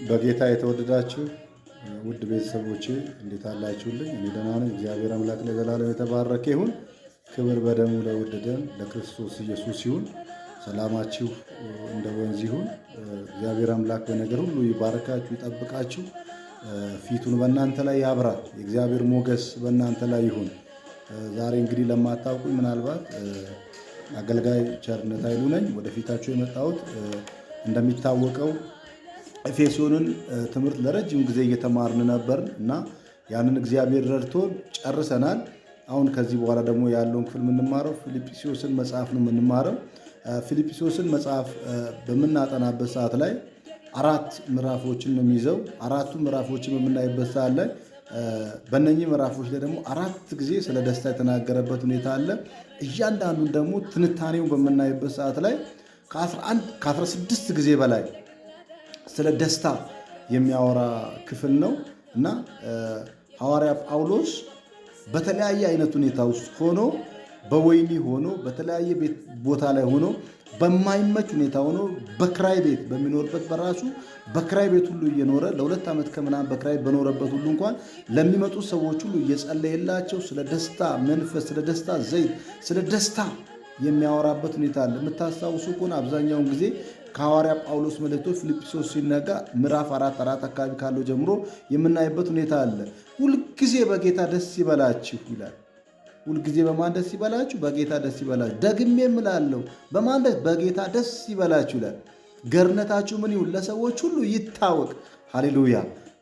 በጌታ የተወደዳችሁ ውድ ቤተሰቦቼ እንዴት አላችሁልኝ? እኔ ደህና ነኝ። እግዚአብሔር አምላክ ለዘላለም የተባረከ ይሁን። ክብር በደሙ ለወደደን ለክርስቶስ ኢየሱስ ይሁን። ሰላማችሁ እንደ ወንዝ ይሁን። እግዚአብሔር አምላክ በነገር ሁሉ ይባርካችሁ፣ ይጠብቃችሁ፣ ፊቱን በእናንተ ላይ ያብራ። የእግዚአብሔር ሞገስ በእናንተ ላይ ይሁን። ዛሬ እንግዲህ ለማታውቁኝ ምናልባት አገልጋይ ቸርነት ኃይሉ ነኝ። ወደፊታችሁ የመጣሁት እንደሚታወቀው ኤፌሶንን ትምህርት ለረጅም ጊዜ እየተማርን ነበር እና ያንን እግዚአብሔር ረድቶን ጨርሰናል። አሁን ከዚህ በኋላ ደግሞ ያለውን ክፍል የምንማረው ፊልጵስዩስን መጽሐፍ ነው የምንማረው። ፊልጵስዩስን መጽሐፍ በምናጠናበት ሰዓት ላይ 4 ምዕራፎችን ነው የሚይዘው። 4ቱ ምዕራፎችን በምናይበት ሰዓት ላይ በእነኚህ ምዕራፎች ላይ ደግሞ 4 ጊዜ ስለ ደስታ የተናገረበት ሁኔታ አለ። እያንዳንዱን ደግሞ ትንታኔውን በምናይበት ሰዓት ላይ ከ16 ጊዜ በላይ ስለ ደስታ የሚያወራ ክፍል ነው እና ሐዋርያ ጳውሎስ በተለያየ አይነት ሁኔታ ውስጥ ሆኖ በወይኒ ሆኖ በተለያየ ቦታ ላይ ሆኖ በማይመች ሁኔታ ሆኖ በክራይ ቤት በሚኖርበት በራሱ በክራይ ቤት ሁሉ እየኖረ ለ2 ዓመት ከምናምን በክራይ በኖረበት ሁሉ እንኳን ለሚመጡ ሰዎች ሁሉ እየጸለየላቸው ስለ ደስታ መንፈስ፣ ስለ ደስታ ዘይት፣ ስለ ደስታ የሚያወራበት ሁኔታ አለ። የምታስታውሱ ከሆነ አብዛኛውን ጊዜ ከሐዋርያ ጳውሎስ መልእክቶች ፊልጵስዩስ ሲነጋ ምዕራፍ 4 አካባቢ ካለው ጀምሮ የምናይበት ሁኔታ አለ። ሁልጊዜ በጌታ ደስ ይበላችሁ ይላል። ሁልጊዜ በማን ደስ ይበላችሁ? በጌታ ደስ ይበላችሁ። ደግሜ እምላለሁ በማን ደስ? በጌታ ደስ ይበላችሁ ይላል። ገርነታችሁ ምን ይሁን? ለሰዎች ሁሉ ይታወቅ። ሃሌሉያ!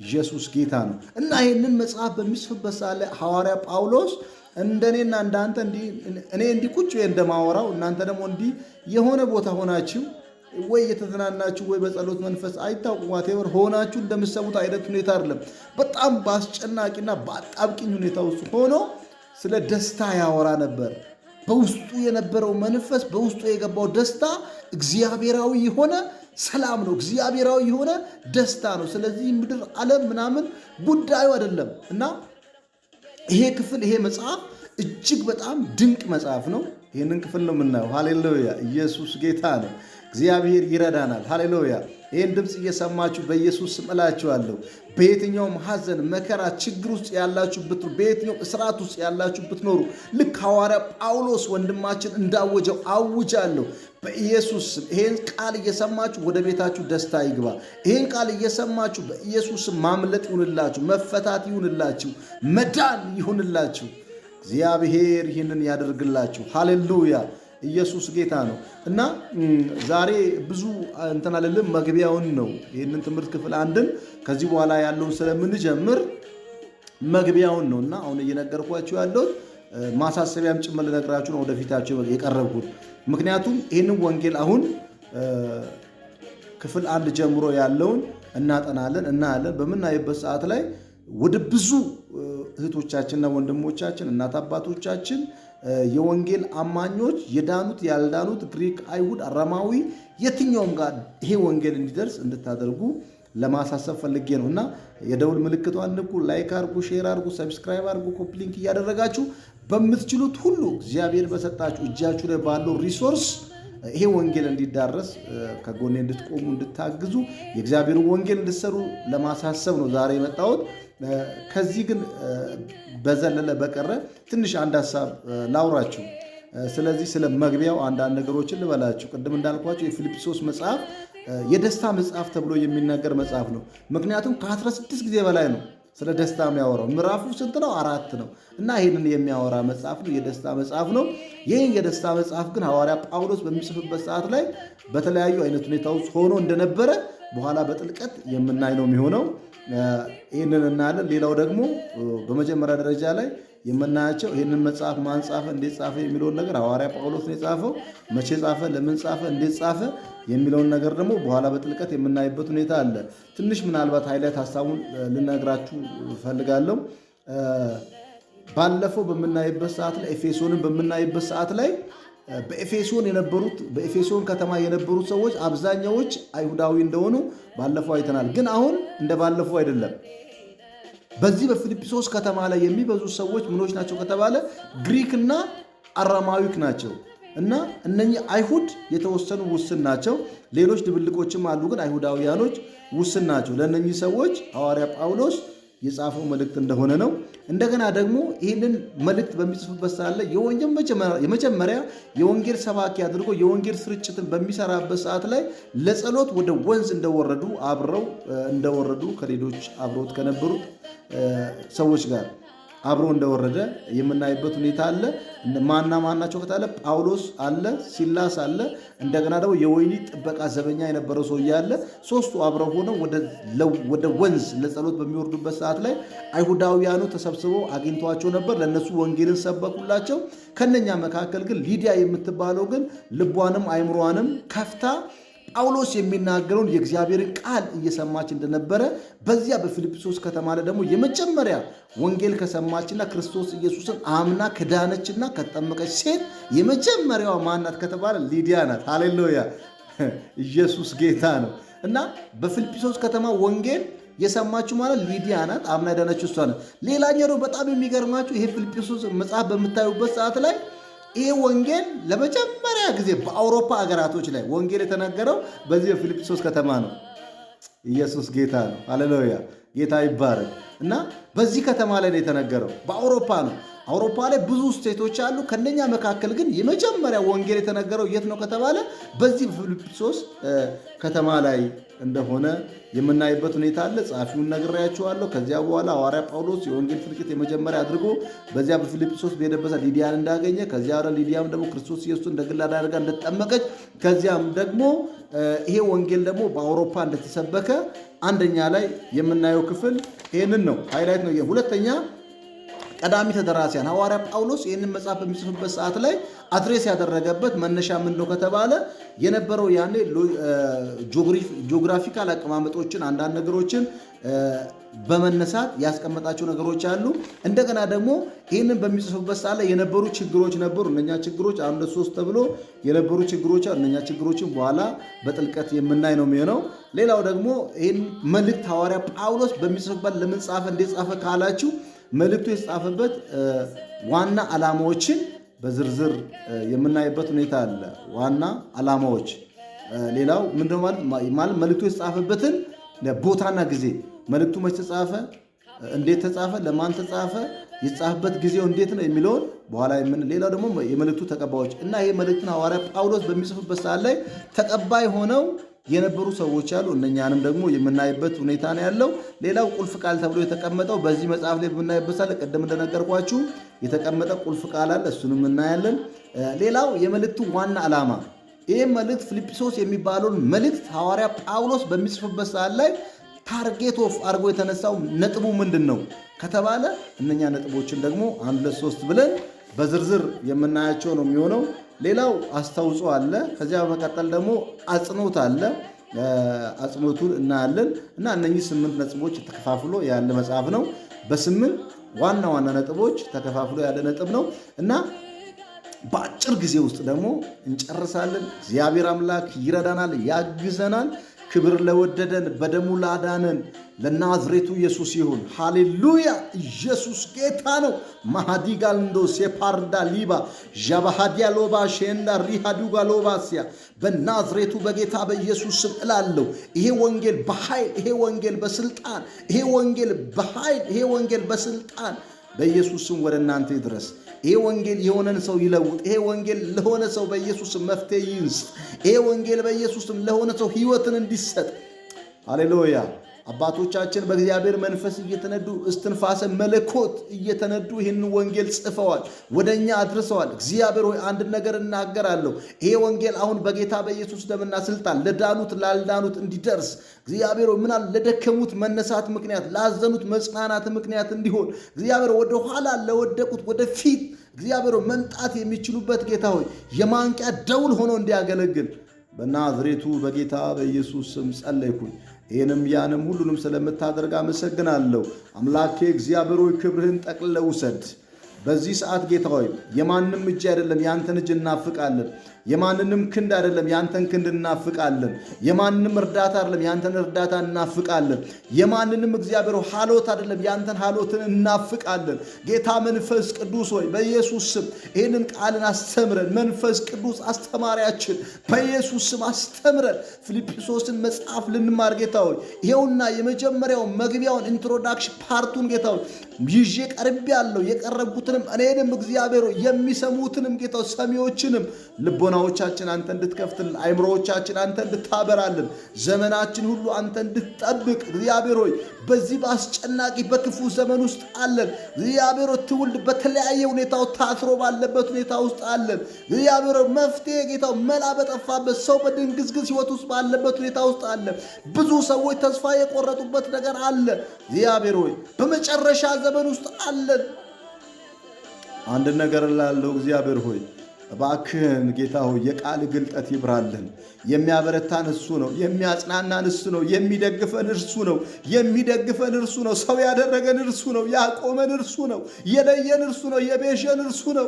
ኢየሱስ ጌታ ነው እና ይህንን መጽሐፍ በሚጽፍበት ሰዓት ላይ ሐዋርያ ጳውሎስ እንደኔና እንዳንተ እኔ እንዲህ ቁጭ እንደማወራው እናንተ ደግሞ እንዲህ የሆነ ቦታ ሆናችሁ ወይ የተዝናናችሁ ወይ በጸሎት መንፈስ አይታወቅም ዋቴቨር ሆናችሁ እንደምትሰሙት አይነት ሁኔታ አይደለም። በጣም በአስጨናቂና በአጣብቂኝ ሁኔታ ውስጥ ሆኖ ስለ ደስታ ያወራ ነበር። በውስጡ የነበረው መንፈስ፣ በውስጡ የገባው ደስታ እግዚአብሔራዊ የሆነ ሰላም ነው። እግዚአብሔራዊ የሆነ ደስታ ነው። ስለዚህ ምድር ዓለም ምናምን ጉዳዩ አይደለም እና ይሄ ክፍል ይሄ መጽሐፍ እጅግ በጣም ድንቅ መጽሐፍ ነው። ይህንን ክፍል ነው የምናየው። ሃሌሉያ! ኢየሱስ ጌታ ነው። እግዚአብሔር ይረዳናል። ሃሌሉያ! ይህን ድምፅ እየሰማችሁ በኢየሱስ ስም እላችኋለሁ፣ በየትኛውም ሐዘን፣ መከራ፣ ችግር ውስጥ ያላችሁ ብትኖሩ፣ በየትኛውም እስራት ውስጥ ያላችሁ ብትኖሩ ልክ ሐዋርያ ጳውሎስ ወንድማችን እንዳወጀው አውጃለሁ በኢየሱስ ስም። ይህን ቃል እየሰማችሁ ወደ ቤታችሁ ደስታ ይግባ። ይህን ቃል እየሰማችሁ በኢየሱስ ስም ማምለጥ ይሁንላችሁ፣ መፈታት ይሁንላችሁ፣ መዳን ይሁንላችሁ። እግዚአብሔር ይህንን ያደርግላችሁ። ሃሌሉያ! ኢየሱስ ጌታ ነው እና ዛሬ ብዙ እንትን አለልም። መግቢያውን ነው ይህንን ትምህርት ክፍል አንድን ከዚህ በኋላ ያለውን ስለምንጀምር መግቢያውን ነው እና አሁን እየነገርኳችሁ ያለውን ማሳሰቢያም ጭምር ልነግራችሁ ነው ወደፊታችሁ የቀረብኩት። ምክንያቱም ይህንን ወንጌል አሁን ክፍል 1 ጀምሮ ያለውን እናጠናለን እናያለን። በምናይበት ሰዓት ላይ ወደ ብዙ እህቶቻችንና ወንድሞቻችን እናት አባቶቻችን የወንጌል አማኞች የዳኑት ያልዳኑት፣ ግሪክ፣ አይሁድ፣ አረማዊ የትኛውም ጋር ይሄ ወንጌል እንዲደርስ እንድታደርጉ ለማሳሰብ ፈልጌ ነው እና የደውል ምልክቷን ንኩ፣ ላይክ አርጉ፣ ሼር አርጉ፣ ሰብስክራይብ አርጉ፣ ኮፕሊንክ እያደረጋችሁ በምትችሉት ሁሉ እግዚአብሔር በሰጣችሁ እጃችሁ ላይ ባለው ሪሶርስ ይሄ ወንጌል እንዲዳረስ ከጎኔ እንድትቆሙ እንድታግዙ የእግዚአብሔር ወንጌል እንድትሰሩ ለማሳሰብ ነው ዛሬ የመጣሁት። ከዚህ ግን በዘለለ በቀረ ትንሽ አንድ ሀሳብ ላውራችሁ። ስለዚህ ስለ መግቢያው አንዳንድ ነገሮችን ልበላችሁ። ቅድም እንዳልኳቸው የፊልጵስዩስ መጽሐፍ የደስታ መጽሐፍ ተብሎ የሚነገር መጽሐፍ ነው። ምክንያቱም ከ16 ጊዜ በላይ ነው ስለ ደስታ የሚያወራው። ምዕራፉ ስንት ነው? 4 ነው እና ይህንን የሚያወራ መጽሐፍ ነው። የደስታ መጽሐፍ ነው። ይህን የደስታ መጽሐፍ ግን ሐዋርያ ጳውሎስ በሚጽፍበት ሰዓት ላይ በተለያዩ አይነት ሁኔታ ውስጥ ሆኖ እንደነበረ በኋላ በጥልቀት የምናይ ነው የሚሆነው። ይህንን እናያለን። ሌላው ደግሞ በመጀመሪያ ደረጃ ላይ የምናያቸው ይህንን መጽሐፍ ማን ጻፈ፣ እንዴት ጻፈ የሚለውን ነገር ሐዋርያ ጳውሎስ ነው የጻፈው። መቼ ጻፈ፣ ለምን ጻፈ፣ እንዴት ጻፈ የሚለውን ነገር ደግሞ በኋላ በጥልቀት የምናይበት ሁኔታ አለ። ትንሽ ምናልባት ሃይላይት ሀሳቡን ልነግራችሁ እፈልጋለሁ። ባለፈው በምናይበት ሰዓት ላይ ኤፌሶንን በምናይበት ሰዓት ላይ በኤፌሶን ከተማ የነበሩት ሰዎች አብዛኛዎች አይሁዳዊ እንደሆኑ ባለፈው አይተናል። ግን አሁን እንደ ባለፈው አይደለም። በዚህ በፊልጵስዩስ ከተማ ላይ የሚበዙ ሰዎች ምኖች ናቸው ከተባለ ግሪክና አራማዊክ ናቸው። እና እነኚህ አይሁድ የተወሰኑ ውስን ናቸው። ሌሎች ድብልቆችም አሉ፣ ግን አይሁዳውያኖች ውስን ናቸው። ለእነኚህ ሰዎች ሐዋርያ ጳውሎስ የጻፈው መልእክት እንደሆነ ነው። እንደገና ደግሞ ይህንን መልእክት በሚጽፍበት ሰዓት ላይ የመጀመሪያ የወንጌል ሰባኪ አድርጎ የወንጌል ስርጭትን በሚሰራበት ሰዓት ላይ ለጸሎት ወደ ወንዝ እንደወረዱ ከሌሎች አብረውት ከነበሩት ሰዎች ጋር አብሮ እንደወረደ የምናይበት ሁኔታ አለ። ማናቸው ከተባለ ጳውሎስ አለ፣ ሲላስ አለ፣ እንደገና ደግሞ የወህኒ ጥበቃ ዘበኛ የነበረው ሰውዬ አለ። ሶስቱ አብረው ሆነው ወደ ወንዝ ለጸሎት በሚወርዱበት ሰዓት ላይ አይሁዳውያኑ ተሰብስበው አግኝተዋቸው ነበር። ለእነሱ ወንጌልን ሰበኩላቸው። ከነኛ መካከል ግን ሊዲያ የምትባለው ግን ልቧንም አይምሯንም ከፍታ ጳውሎስ የሚናገረውን የእግዚአብሔርን ቃል እየሰማች እንደነበረ በዚያ በፊልጵስዩስ ከተማ ላይ ደግሞ የመጀመሪያ ወንጌል ከሰማችና ክርስቶስ ኢየሱስን አምና ከዳነችና ከተጠመቀች ሴት የመጀመሪያዋ ማናት ከተባለ ሊዲያ ናት። ሃሌሉያ! ኢየሱስ ጌታ ነው። እና በፊልጵስዩስ ከተማ ወንጌል የሰማችሁ ማለት ሊዲያ ናት። አምና የዳነችው እሷ ናት። ሌላኛው በጣም የሚገርማችሁ ይሄ ፊልጵስዩስ መጽሐፍ በምታዩበት ሰዓት ላይ ይህ ወንጌል ለመጀመሪያ ጊዜ በአውሮፓ ሀገራቶች ላይ ወንጌል የተነገረው በዚህ በፊልጵስዩስ ከተማ ነው። ኢየሱስ ጌታ ነው። ሃሌሉያ! ጌታ ይባረክ። እና በዚህ ከተማ ላይ ነው የተነገረው። በአውሮፓ ነው። አውሮፓ ላይ ብዙ ስቴቶች አሉ። ከነኛ መካከል ግን የመጀመሪያ ወንጌል የተነገረው የት ነው ከተባለ በዚህ በፊልጵስዩስ ከተማ ላይ እንደሆነ የምናይበት ሁኔታ አለ። ጸሐፊውን ነግሬያችኋለሁ። ከዚያ በኋላ ሐዋርያ ጳውሎስ የወንጌል ስርጭት የመጀመሪያ አድርጎ በዚያ በፊልጵስዩስ በሄደበት ሊዲያን እንዳገኘ፣ ከዚያ ሊዲያም ደግሞ ክርስቶስ ኢየሱስን እንደ ግል አድርጋ እንደተጠመቀች፣ ከዚያም ደግሞ ይሄ ወንጌል ደግሞ በአውሮፓ እንደተሰበከ አንደኛ ላይ የምናየው ክፍል ይህንን ነው። ሃይላይት ነው። ሁለተኛ ቀዳሚ ተደራሲያን ሐዋርያ ጳውሎስ ይህንን መጽሐፍ በሚጽፍበት ሰዓት ላይ አድሬስ ያደረገበት መነሻ ምንድን ነው ከተባለ የነበረው ያኔ ጂኦግራፊካል አቀማመጦችን አንዳንድ ነገሮችን በመነሳት ያስቀመጣቸው ነገሮች አሉ። እንደገና ደግሞ ይህንን በሚጽፍበት ሰዓት ላይ የነበሩ ችግሮች ነበሩ። እነኛ ችግሮች አንድ ሶስት ተብሎ የነበሩ ችግሮች አሉ። እነኛ ችግሮችን በኋላ በጥልቀት የምናይ ነው የሚሆነው። ሌላው ደግሞ ይህን መልእክት ሐዋርያ ጳውሎስ በሚጽፍበት ለምን ጻፈ እንዴት ጻፈ ካላችሁ መልእክቱ የተጻፈበት ዋና ዓላማዎችን በዝርዝር የምናይበት ሁኔታ አለ። ዋና ዓላማዎች። ሌላው ምንድነው ማለት መልእክቱ የተጻፈበትን ቦታና ጊዜ፣ መልእክቱ መች ተጻፈ፣ እንዴት ተጻፈ፣ ለማን ተጻፈ፣ የተጻፈበት ጊዜው እንዴት ነው የሚለውን በኋላ ሌላው ደግሞ የመልእክቱ ተቀባዮች እና ይሄ መልእክትን ሐዋርያ ጳውሎስ በሚጽፍበት ሰዓት ላይ ተቀባይ ሆነው የነበሩ ሰዎች አሉ። እነኛንም ደግሞ የምናይበት ሁኔታ ነው ያለው። ሌላው ቁልፍ ቃል ተብሎ የተቀመጠው በዚህ መጽሐፍ ላይ በምናይበት ሰዓት ቀደም እንደነገርኳችሁ የተቀመጠ ቁልፍ ቃል አለ። እሱንም እናያለን። ሌላው የመልእክቱ ዋና ዓላማ፣ ይህ መልእክት ፊልጵስዩስ የሚባለውን መልእክት ሐዋርያ ጳውሎስ በሚጽፍበት ሰዓት ላይ ታርጌት ኦፍ አድርጎ የተነሳው ነጥቡ ምንድን ነው ከተባለ እነኛ ነጥቦችን ደግሞ 1 2 3 ብለን በዝርዝር የምናያቸው ነው የሚሆነው። ሌላው አስተዋጽኦ አለ። ከዚያ በመቀጠል ደግሞ አጽንኦት አለ። አጽንኦቱን እናያለን እና እነኚህ 8 ነጥቦች ተከፋፍሎ ያለ መጽሐፍ ነው። በ8 ዋና ዋና ነጥቦች ተከፋፍሎ ያለ ነጥብ ነው እና በአጭር ጊዜ ውስጥ ደግሞ እንጨርሳለን። እግዚአብሔር አምላክ ይረዳናል፣ ያግዘናል። ክብር ለወደደን በደሙ ላዳነን ለናዝሬቱ ኢየሱስ ይሁን። ሃሌሉያ! ኢየሱስ ጌታ ነው። ማሃዲጋልንዶ ሴፓርዳ ሊባ ዣባሃዲያ ሎባ ሼንዳ ሪሃዱጋ ሎባሲያ በናዝሬቱ በጌታ በኢየሱስ ስም እላለሁ። ይሄ ወንጌል በኃይል፣ ይሄ ወንጌል በስልጣን፣ ይሄ ወንጌል በኃይል፣ ይሄ ወንጌል በስልጣን በኢየሱስ ስም ወደ እናንተ ይድረስ። ይሄ ወንጌል የሆነን ሰው ይለውጥ። ይሄ ወንጌል ለሆነ ሰው በኢየሱስ ስም መፍትሄ ይንስጥ። ይሄ ወንጌል በኢየሱስ ስም ለሆነ ሰው ሕይወትን እንዲሰጥ። ሃሌሉያ! አባቶቻችን በእግዚአብሔር መንፈስ እየተነዱ እስትንፋሰ መለኮት እየተነዱ ይህን ወንጌል ጽፈዋል፣ ወደኛ አድርሰዋል። እግዚአብሔር ሆይ አንድ ነገር እናገራለሁ። ይሄ ወንጌል አሁን በጌታ በኢየሱስ ደምና ስልጣን ለዳኑት ላልዳኑት እንዲደርስ እግዚአብሔር ሆይ ምናል ለደከሙት መነሳት ምክንያት፣ ላዘኑት መጽናናት ምክንያት እንዲሆን እግዚአብሔር ወደ ኋላ ለወደቁት ወደፊት እግዚአብሔር መምጣት የሚችሉበት ጌታ ሆይ የማንቂያ ደውል ሆኖ እንዲያገለግል በናዝሬቱ በጌታ በኢየሱስ ስም ጸለይኩኝ። ይህንም ያንም ሁሉንም ስለምታደርግ አመሰግናለሁ። አምላኬ እግዚአብሔር ሆይ ክብርህን ጠቅልለህ ውሰድ። በዚህ ሰዓት ጌታ ሆይ የማንም እጅ አይደለም፣ ያንተን እጅ እናፍቃለን። የማንንም ክንድ አይደለም፣ ያንተን ክንድ እናፍቃለን። የማንንም እርዳታ አይደለም፣ ያንተን እርዳታ እናፍቃለን። የማንንም እግዚአብሔር ሐሎት አይደለም፣ ያንተን ሐሎትን እናፍቃለን። ጌታ መንፈስ ቅዱስ ሆይ በኢየሱስ ስም ይህንን ቃልን አስተምረን። መንፈስ ቅዱስ አስተማሪያችን በኢየሱስ ስም አስተምረን። ፊልጵስዩስን መጽሐፍ ልንማር ጌታ ሆይ ይኸውና የመጀመሪያው መግቢያውን ኢንትሮዳክሽን ፓርቱን ጌታ ሆይ ይዤ ቀርብ ያለው የቀረብኩትንም እኔንም እግዚአብሔር ሆይ የሚሰሙትንም ጌታ ሰሚዎችንም ልቦናዎቻችን አንተ እንድትከፍትልን፣ አይምሮዎቻችን አንተ እንድታበራልን፣ ዘመናችን ሁሉ አንተ እንድትጠብቅ እግዚአብሔር ሆይ በዚህ በአስጨናቂ በክፉ ዘመን ውስጥ አለን። እግዚአብሔር ሆይ ትውልድ በተለያየ ሁኔታው ታስሮ ባለበት ሁኔታ ውስጥ አለን። እግዚአብሔር ሆይ መፍትሄ ጌታው መላ በጠፋበት ሰው በድንግዝግዝ ሕይወት ውስጥ ባለበት ሁኔታ ውስጥ አለን። ብዙ ሰዎች ተስፋ የቆረጡበት ነገር አለ። እግዚአብሔር ሆይ በመጨረሻ ዘመን ውስጥ አለን። አንድ ነገር ላለው እግዚአብሔር ሆይ እባክህን ጌታ ሆይ የቃል ግልጠት ይብራልን። የሚያበረታን እሱ ነው፣ የሚያጽናናን እሱ ነው፣ የሚደግፈን እርሱ ነው፣ የሚደግፈን እርሱ ነው፣ ሰው ያደረገን እርሱ ነው፣ ያቆመን እርሱ ነው፣ የለየን እርሱ ነው፣ የቤዠን እርሱ ነው።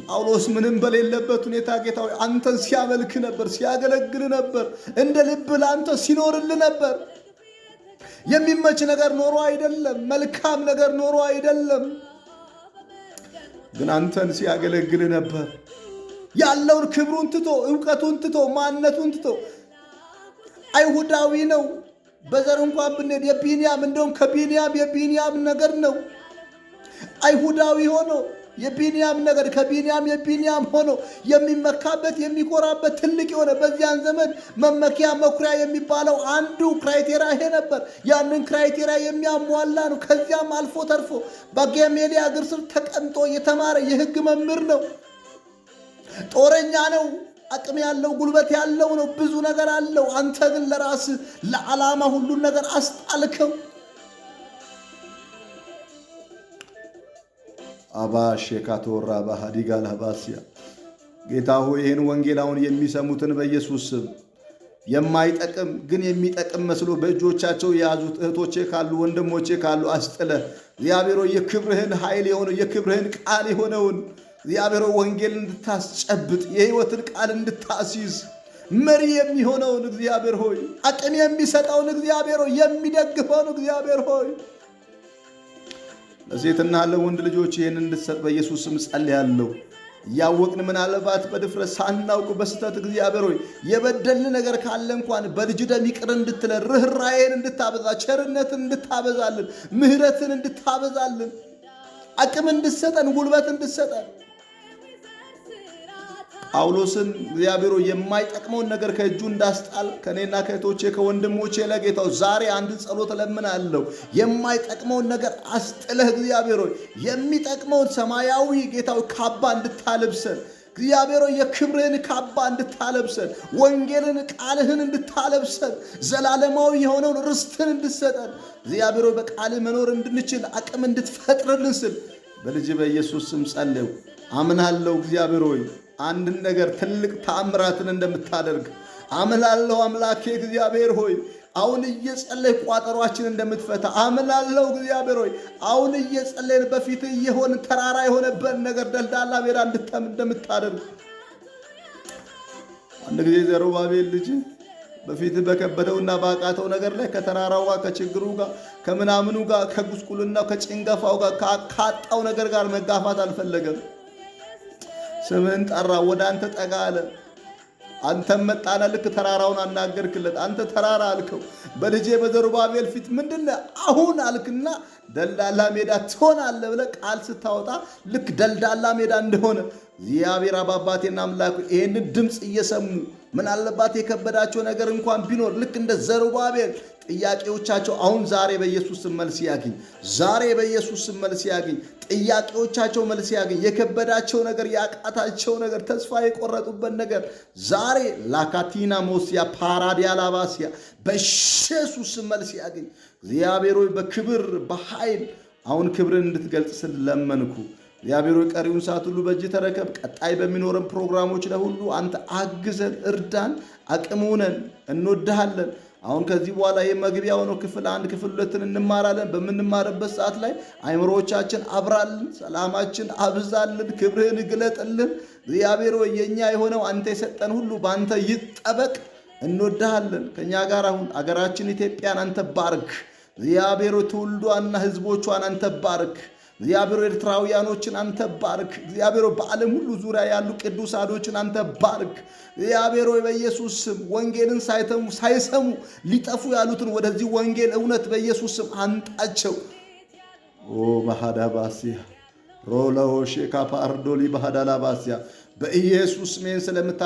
ጳውሎስ ምንም በሌለበት ሁኔታ ጌታ ሆይ አንተን ሲያመልክ ነበር፣ ሲያገለግል ነበር፣ እንደ ልብ ለአንተ ሲኖርል ነበር። የሚመች ነገር ኖሮ አይደለም፣ መልካም ነገር ኖሮ አይደለም፣ ግን አንተን ሲያገለግል ነበር። ያለውን ክብሩን ትቶ፣ ዕውቀቱን ትቶ፣ ማንነቱን ትቶ አይሁዳዊ ነው። በዘር እንኳን ብንሄድ የቢንያም እንደውም ከቢንያም የቢንያም ነገር ነው። አይሁዳዊ ሆኖ የቢንያም ነገር ከቢንያም የቢንያም ሆኖ የሚመካበት የሚኮራበት ትልቅ የሆነ በዚያን ዘመን መመኪያ መኩሪያ የሚባለው አንዱ ክራይቴሪያ ይሄ ነበር። ያንን ክራይቴሪያ የሚያሟላ ነው። ከዚያም አልፎ ተርፎ በጌሜሊያ እግር ስር ተቀምጦ የተማረ የሕግ መምህር ነው። ጦረኛ ነው። አቅም ያለው ጉልበት ያለው ነው። ብዙ ነገር አለው። አንተ ግን ለራስህ ለዓላማ ሁሉን ነገር አስጣልከው። አባሽ የካቶራ ባህዲጋ ለባሲያ ጌታ ሆይ ይህን ወንጌላውን የሚሰሙትን በኢየሱስ ስም የማይጠቅም ግን የሚጠቅም መስሎ በእጆቻቸው የያዙት እህቶቼ ካሉ ወንድሞቼ ካሉ አስጥለህ እግዚአብሔር ሆይ የክብርህን ኃይል የሆነው የክብርህን ቃል የሆነውን እግዚአብሔር ሆይ ወንጌል እንድታስጨብጥ የሕይወትን ቃል እንድታስይዝ መሪ የሚሆነውን እግዚአብሔር ሆይ አቅም የሚሰጠውን እግዚአብሔር ሆይ የሚደግፈውን እግዚአብሔር ሆይ ለሴትና ለወንድ ልጆች ይህን እንድትሰጥ በኢየሱስ ስም ጸልያለሁ። እያወቅን ምናልባት በድፍረት ሳናውቅ በስተት እግዚአብሔር ሆይ የበደልን ነገር ካለ እንኳን በልጅ ደም ይቅር እንድትለን፣ ርኅራኄን እንድታበዛ፣ ቸርነትን እንድታበዛልን፣ ምሕረትን እንድታበዛልን፣ አቅም እንድትሰጠን፣ ጉልበት እንድትሰጠን ጳውሎስን እግዚአብሔር የማይጠቅመውን ነገር ከእጁ እንዳስጣል ከኔና ከእህቶቼ ከወንድሞቼ ለጌታው ዛሬ አንድ ጸሎት እለምናለሁ። የማይጠቅመውን ነገር አስጥለህ እግዚአብሔር የሚጠቅመውን ሰማያዊ ጌታው ካባ እንድታለብሰን እግዚአብሔር የክብርህን ካባ እንድታለብሰን፣ ወንጌልን ቃልህን እንድታለብሰን፣ ዘላለማዊ የሆነውን ርስትን እንድትሰጠን እግዚአብሔር በቃልህ መኖር እንድንችል አቅም እንድትፈጥርልን ስል በልጅ በኢየሱስ ስም ጸልዩ። አምናለሁ እግዚአብሔር ሆይ አንድን ነገር ትልቅ ተአምራትን እንደምታደርግ አምናለሁ። አምላኬ እግዚአብሔር ሆይ አሁን እየጸለይ ቋጠሯችን እንደምትፈታ አምናለሁ። እግዚአብሔር ሆይ አሁን እየጸለይን በፊት እየሆን ተራራ የሆነበት ነገር ደልዳላ ሜዳ እንደምታደርግ አንድ ጊዜ ዘሩባቤል ልጅ በፊት በከበደውና ባቃተው ነገር ላይ ከተራራው ጋር ከችግሩ ጋር ከምናምኑ ጋር ከጉስቁልናው ከጭንገፋው ጋር ካጣው ነገር ጋር መጋፋት አልፈለገም። ስምህን ጠራ፣ ወደ አንተ ጠጋ አለ። አንተም መጣና ልክ ተራራውን አናገርክለት። አንተ ተራራ አልከው። በልጄ በዘሩባቤል ፊት ምንድነው አሁን አልክና ደልዳላ ሜዳ ትሆናለህ ብለህ ቃል ስታወጣ ልክ ደልዳላ ሜዳ እንደሆነ እግዚአብሔር አባቴና አምላኩ ይህንን ድምፅ እየሰሙ ምናልባት የከበዳቸው ነገር እንኳን ቢኖር ልክ እንደ ዘሩባቤል ጥያቄዎቻቸው አሁን ዛሬ በኢየሱስ ስም መልስ ያግኝ። ዛሬ በኢየሱስ ስም መልስ ያግኝ። ጥያቄዎቻቸው መልስ ያግኝ። የከበዳቸው ነገር፣ ያቃታቸው ነገር፣ ተስፋ የቆረጡበት ነገር ዛሬ ላካቲና ሞሲያ ፓራዲያ ላባሲያ በኢየሱስ ስም መልስ ያግኝ። እግዚአብሔር ሆይ በክብር በኃይል አሁን ክብርን እንድትገልጽ ስለለመንኩ እግዚአብሔር ሆይ ቀሪውን ሰዓት ሁሉ በእጅ ተረከብ። ቀጣይ በሚኖረን ፕሮግራሞች ለሁሉ አንተ አግዘን፣ እርዳን፣ አቅም ሁነን። እንወድሃለን። አሁን ከዚህ በኋላ የመግቢያው ነው። ክፍል 1 ክፍል 2 እንማራለን። በምንማርበት ሰዓት ላይ አይምሮቻችን አብራልን፣ ሰላማችን አብዛልን፣ ክብርህን ግለጥልን። እግዚአብሔር ሆይ የኛ የሆነው አንተ የሰጠን ሁሉ በአንተ ይጠበቅ። እንወድሃለን። ከኛ ጋር አሁን አገራችን ኢትዮጵያን አንተ ባርክ። እግዚአብሔር ትውልዷንና ህዝቦቿን አንተ ባርክ። እግዚአብሔር ኤርትራውያኖችን አንተ ባርክ። እግዚአብሔር በዓለም ሁሉ ዙሪያ ያሉ ቅዱሳኖችን አንተ ባርክ። እግዚአብሔር በኢየሱስ ስም ወንጌልን ሳይሰሙ ሊጠፉ ያሉትን ወደዚህ ወንጌል እውነት በኢየሱስ ስም አንጣቸው። ማሃዳባሲያ ሮላዎ ሼካ ፓርዶሊ ባህዳላባሲያ በኢየሱስ ስም ስለምታ